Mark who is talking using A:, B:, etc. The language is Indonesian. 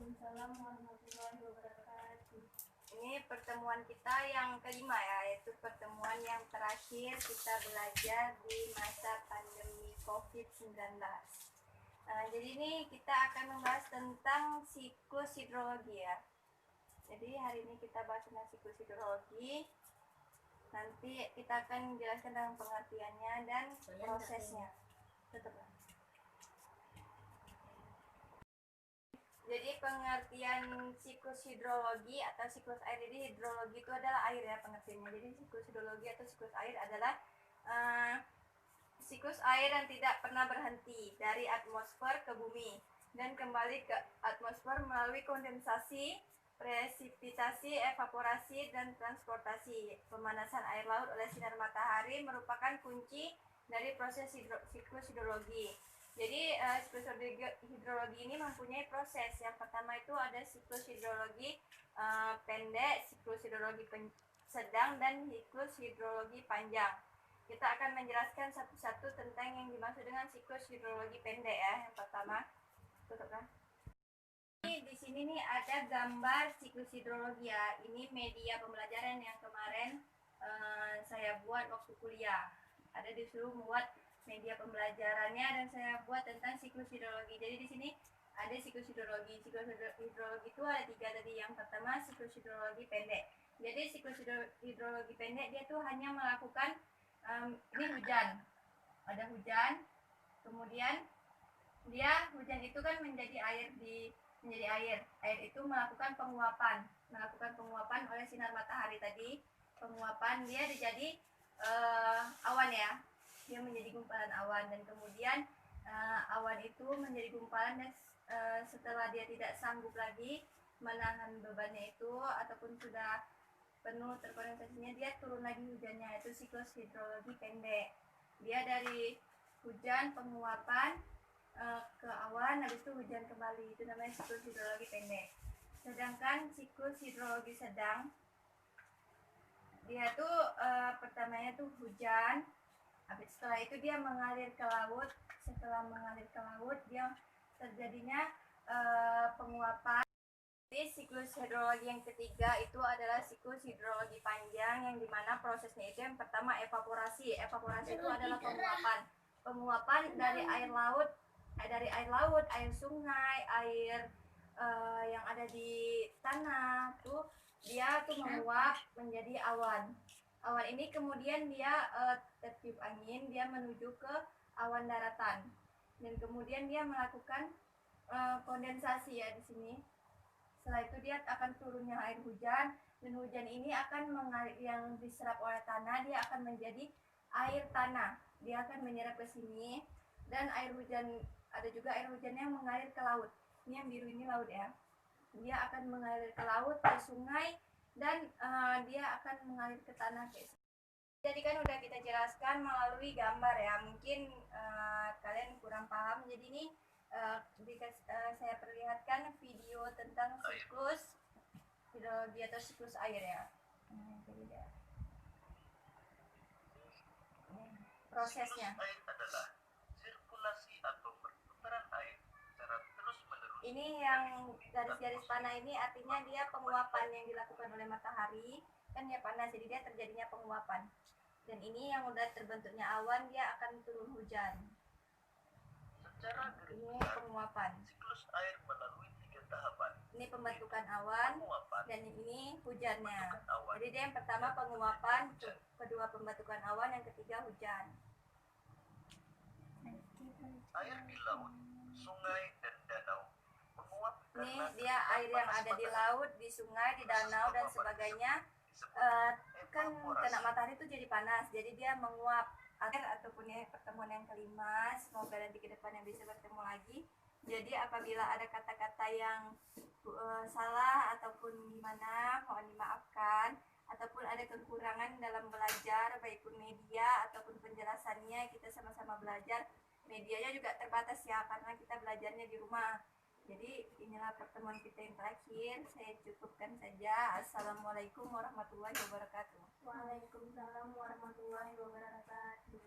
A: Waalaikumsalam warahmatullahi wabarakatuh.
B: Ini pertemuan kita yang kelima ya, yaitu pertemuan yang terakhir kita belajar di masa pandemi COVID-19. Jadi ini kita akan membahas tentang siklus hidrologi ya. Jadi hari ini kita bahas tentang siklus hidrologi. Nanti kita akan menjelaskan tentang pengertiannya dan prosesnya. Tetaplah. Jadi pengertian siklus hidrologi atau siklus air, jadi hidrologi itu adalah air ya pengertiannya. Jadi siklus hidrologi atau siklus air adalah siklus air yang tidak pernah berhenti dari atmosfer ke bumi dan kembali ke atmosfer melalui kondensasi, presipitasi, evaporasi, dan transportasi. Pemanasan air laut oleh sinar matahari merupakan kunci dari proses siklus hidrologi. Jadi siklus hidrologi ini mempunyai proses. Yang pertama itu ada siklus hidrologi pendek, siklus hidrologi sedang, dan siklus hidrologi panjang. Kita akan menjelaskan satu-satu tentang yang dimaksud dengan siklus hidrologi pendek ya. Yang pertama, tutupkan. Di sini nih ada gambar siklus hidrologi ya. Ini media pembelajaran yang kemarin saya buat waktu kuliah. Ada disuruh membuat media pembelajarannya dan saya buat tentang siklus hidrologi. Jadi di sini ada siklus hidrologi. Siklus hidrologi itu ada 3 tadi. Yang pertama siklus hidrologi pendek. Jadi siklus hidrologi pendek dia tuh hanya melakukan ini hujan. Ada hujan. Kemudian hujan itu kan menjadi air menjadi air. Air itu melakukan penguapan oleh sinar matahari tadi. Penguapan dia jadi awan ya. Dia menjadi gumpalan awan dan kemudian awan itu menjadi gumpalan dan setelah dia tidak sanggup lagi menahan bebannya itu ataupun sudah penuh terkondensasinya, dia turun lagi hujannya. Itu siklus hidrologi pendek. Dia dari hujan penguapan ke awan, habis itu hujan kembali. Itu namanya siklus hidrologi pendek. Sedangkan siklus hidrologi sedang dia tuh pertamanya tuh hujan. Habis setelah itu dia mengalir ke laut. Setelah mengalir ke laut, dia terjadinya penguapan. Jadi siklus hidrologi yang ketiga itu adalah siklus hidrologi panjang, yang dimana prosesnya itu yang pertama evaporasi. Evaporasi itu adalah penguapan dari air laut, air sungai, air yang ada di tanah tuh dia tuh menguap menjadi awan. Awan ini kemudian dia tertiup angin, dia menuju ke awan daratan. Dan kemudian dia melakukan kondensasi ya di sini. Setelah itu dia akan turunnya air hujan, dan hujan ini akan mengalir, yang diserap oleh tanah, dia akan menjadi air tanah. Dia akan menyerap ke sini, dan air hujan, ada juga air hujan yang mengalir ke laut. Ini yang biru ini laut ya. Dia akan mengalir ke laut, ke sungai, dan dia akan mengalir ke tanah kayak sini. Jadi kan udah kita jelaskan melalui gambar ya. Mungkin kalian kurang paham. Jadi ini saya perlihatkan video tentang siklus hidrologi atau siklus air ya. Prosesnya.
C: Air adalah sirkulasi atau perputaran air secara terus-menerus.
B: Ini yang garis-garis panah ini artinya dia penguapan yang dilakukan oleh matahari. Kan dia panas, jadi dia terjadinya penguapan. Dan ini yang udah terbentuknya awan, dia akan turun hujan.
C: Secara
B: Ini
C: besar,
B: penguapan.
C: siklus air melalui 3 tahapan.
B: Ini pembentukan awan,
C: Penguapan,
B: dan ini hujannya.
C: pembentukan awan,
B: Jadi dia yang pertama penguapan, kedua pembentukan awan, yang ketiga hujan.
C: air di laut, sungai, dan danau menguap
B: Ini
C: karena
B: dia air yang ada di laut, di sungai, di danau, dan sebagainya. Kan kena matahari itu jadi panas, jadi dia menguap. Ataupun ya pertemuan yang kelima, semoga nanti ke depannya bisa bertemu lagi. Jadi apabila ada kata-kata yang salah ataupun gimana, mohon dimaafkan. Ataupun ada kekurangan dalam belajar, baik pun media ataupun penjelasannya, kita sama-sama belajar. Medianya juga terbatas ya, karena kita belajarnya di rumah. Jadi inilah pertemuan kita yang terakhir. Saya cukupkan saja. Assalamualaikum warahmatullahi wabarakatuh.
A: Waalaikumsalam warahmatullahi wabarakatuh.